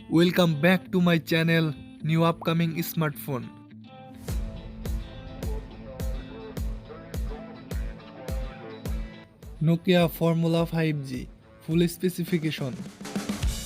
Welcome back to my channel, new upcoming smartphone. Nokia Formula 5G, full specification.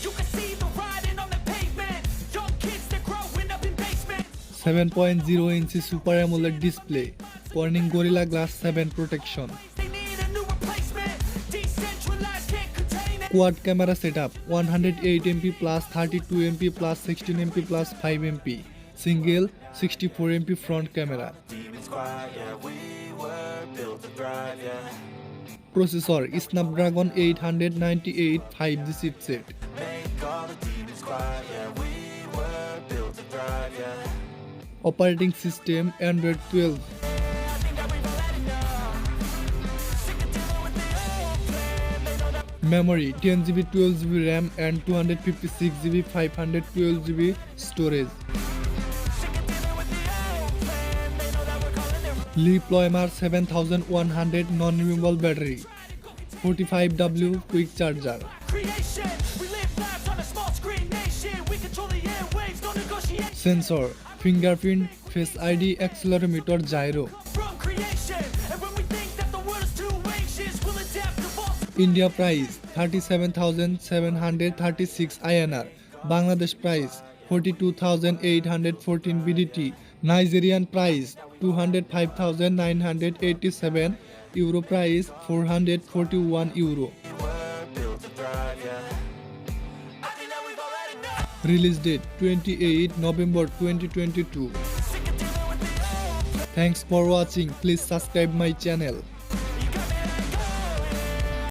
You can see the riding on the pavement. Young kids, they're growing up in basements. 7.0-inch Super AMOLED display, Corning Gorilla Glass 7 protection. They need a new replacement. Decentralized, can't contain it. Quad camera setup, 108MP plus 32MP plus 16MP plus 5MP. Single 64MP front camera. Demons quiet, yeah, we were built to thrive, yeah. Processor Snapdragon 898 5G chipset. Make all the demons quiet, yeah, we were built to thrive, yeah. Operating system Android 12. I think that we've let enough. Sick of dealing with the old plan. They know that Memory 10GB 12GB RAM and 256GB 512GB storage. sick of dealing with the old plan. They know that we're calling it Li-Ploimer 7100 non-removable battery. 45W quick charger. creation. We live lives on a small screen nation. We control the airwaves, no negotiation. Sensor fingerprint, Face ID, accelerometer, gyro. From creation. And when we think that the world is too anxious, we'll adapt to evolve. India price 37,736 INR. Bangladesh price 42,814 BDT. Nigerian price 205,987. Euro price 441 euro. We were built to thrive, yeah. I think that we've already known. Release date 28 November 2022. Sick of dealing with the old plan. Thanks for watching. Please subscribe my channel.